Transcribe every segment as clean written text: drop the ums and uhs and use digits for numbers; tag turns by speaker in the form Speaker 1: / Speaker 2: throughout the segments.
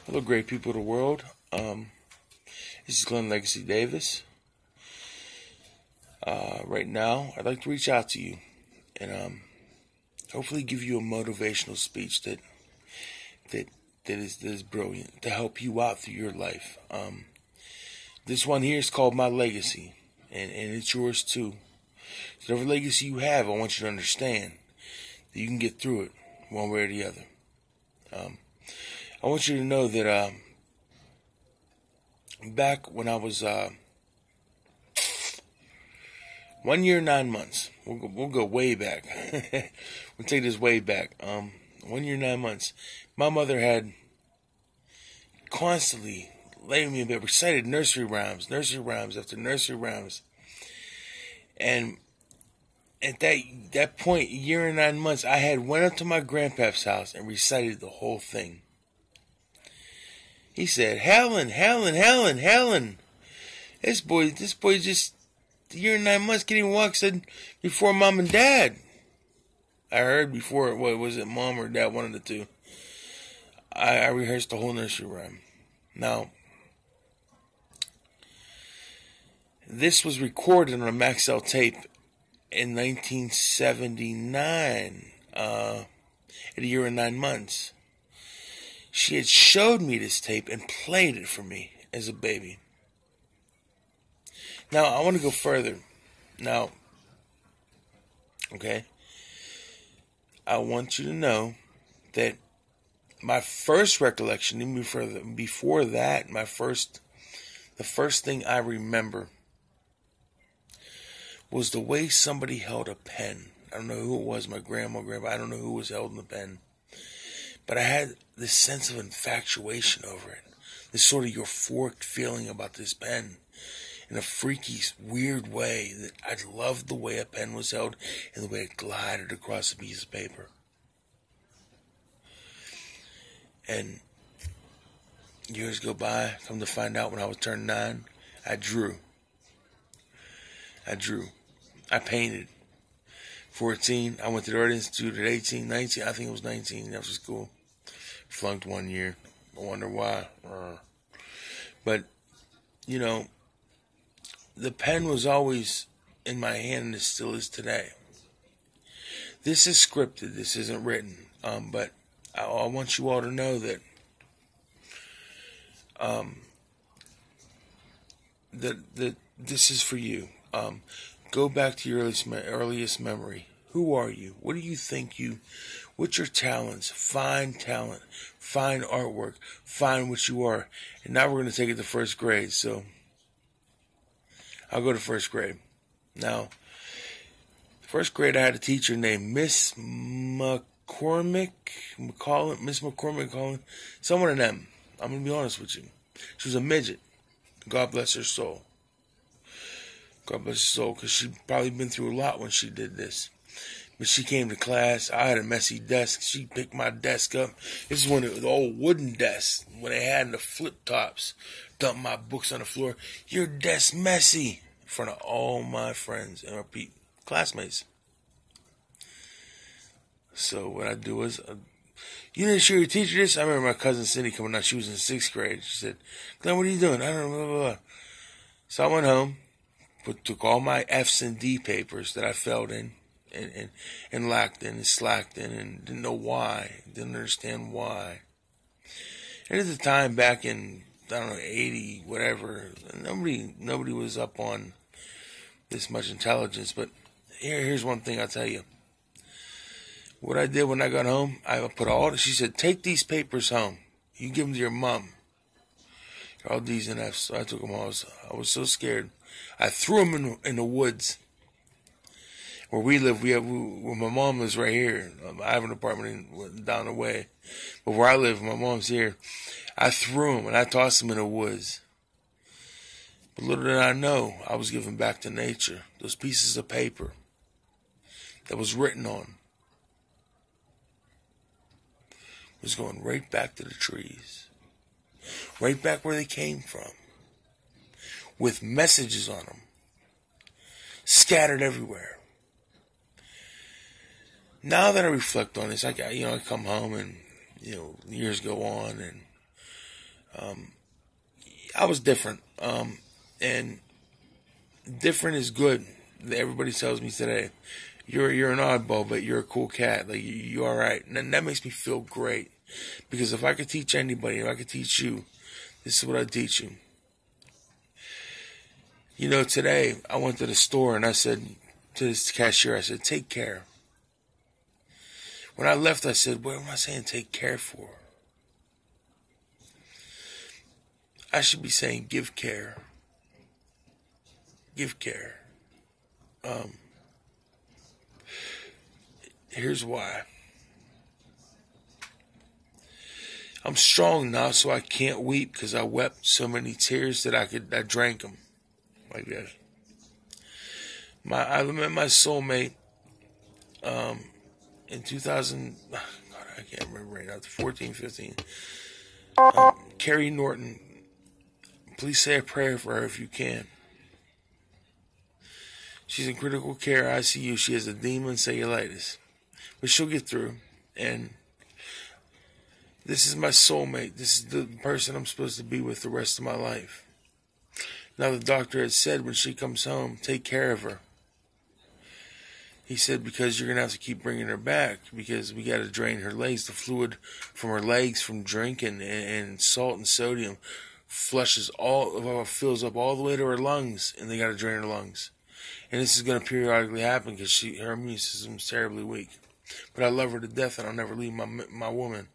Speaker 1: Hello, great people of the world. This is Glenn Legacy Davis. Right now, I'd like to reach out to you and hopefully give you a motivational speech that is brilliant to help you out through your life. This one here is called My Legacy, and it's yours too. So whatever legacy you have, I want you to understand that you can get through it one way or the other. I want you to know that back when I was 1 year, 9 months, we'll go way back. We'll take this way back. 1 year, 9 months, my mother had constantly laid me in bed, recited nursery rhymes after nursery rhymes, and at that point, 1 year and 9 months, I had went up to my grandpa's house and recited the whole thing. He said, Helen. This boy just 1 year and 9 months can't even walk, said before mom and dad. I heard before, what was it, mom or dad, one of the two. I rehearsed the whole nursery rhyme. Now, this was recorded on a Maxell tape in 1979, at 1 year and 9 months. She had showed me this tape and played it for me as a baby. Now, I want to go further. Now, okay, I want you to know that my first recollection, even before that, the first thing I remember was the way somebody held a pen. I don't know who it was, my grandma, I don't know who was holding the pen. But I had this sense of infatuation over it. This sort of euphoric feeling about this pen. In a freaky, weird way that I loved the way a pen was held and the way it glided across a piece of paper. And years go by, come to find out when I was turned 9, I drew. I painted. 14, I went to the Art Institute at 18, 19, I think it was 19, after school. Flunked 1 year. I wonder why. But, you know, the pen was always in my hand, and it still is today. This is scripted. This isn't written. But I want you all to know that that this is for you. Go back to your earliest memory. Who are you? What do you think what's your talents? Find talent. Find artwork. Find what you are. And now we're going to take it to first grade. So I'll go to first grade. Now, first grade, I had a teacher named Miss McCormick, someone of them. I'm going to be honest with you. She was a midget. God bless her soul. God bless her soul, because she'd probably been through a lot when she did this. But she came to class. I had a messy desk. She picked my desk up. This is one of the old wooden desks when they had the flip tops. Dumped my books on the floor. Your desk messy, in front of all my friends and our classmates. So what I do is, you didn't show your teacher this? I remember my cousin Cindy coming out. She was in 6th grade. She said, Glenn, what are you doing? I don't know, blah, blah, blah. So I went home, took all my F's and D papers that I failed in and lacked in and slacked in and didn't know why. Didn't understand why. And at the time, back in, I don't know, 80, whatever, nobody was up on this much intelligence. But here's one thing I'll tell you. What I did when I got home, I put she said, take these papers home. You give them to your mom. All D's and F's. So I took them all. I was so scared. I threw them in the woods. Where we live, where my mom lives right here. I have an apartment down the way. But where I live, my mom's here. I threw them and I tossed them in the woods. But little did I know, I was giving back to nature. Those pieces of paper that was written on was going right back to the trees. Right back where they came from. With messages on them. Scattered everywhere. Now that I reflect on this, I come home and, years go on and I was different. And different is good. Everybody tells me today, you're an oddball, but you're a cool cat. Like, you're all right. And that makes me feel great. Because if I could teach anybody, if I could teach you, this is what I'd teach you. You know, today I went to the store and I said to this cashier, I said, take care. When I left, I said, what am I saying take care for? I should be saying give care. Give care. Here's why. I'm strong now, so I can't weep because I wept so many tears that I drank them. Like that. I met my soulmate in 2000. God, I can't remember right now. 14, 15. Carrie Norton. Please say a prayer for her if you can. She's in critical care ICU. She has edema and cellulitis. But she'll get through. And this is my soulmate. This is the person I'm supposed to be with the rest of my life. Now the doctor had said when she comes home, take care of her. He said because you're going to have to keep bringing her back because we got to drain her legs. The fluid from her legs from drinking and salt and sodium fills up all the way to her lungs, and they got to drain her lungs. And this is going to periodically happen because her immune system is terribly weak. But I love her to death, and I'll never leave my woman.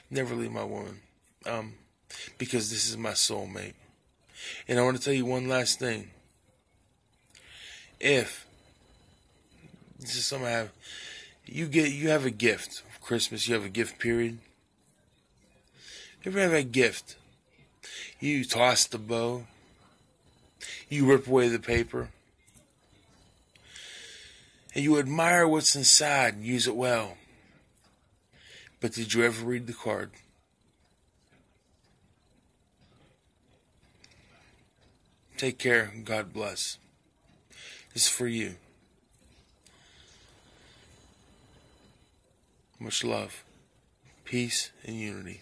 Speaker 1: Never leave my woman. Because this is my soulmate. And I want to tell you one last thing. If this is something I have, you have a gift. For Christmas, you have a gift period. You ever have a gift? You toss the bow. You rip away the paper. And you admire what's inside and use it well. But did you ever read the card? Take care and God bless. This is for you. Much love, peace, and unity.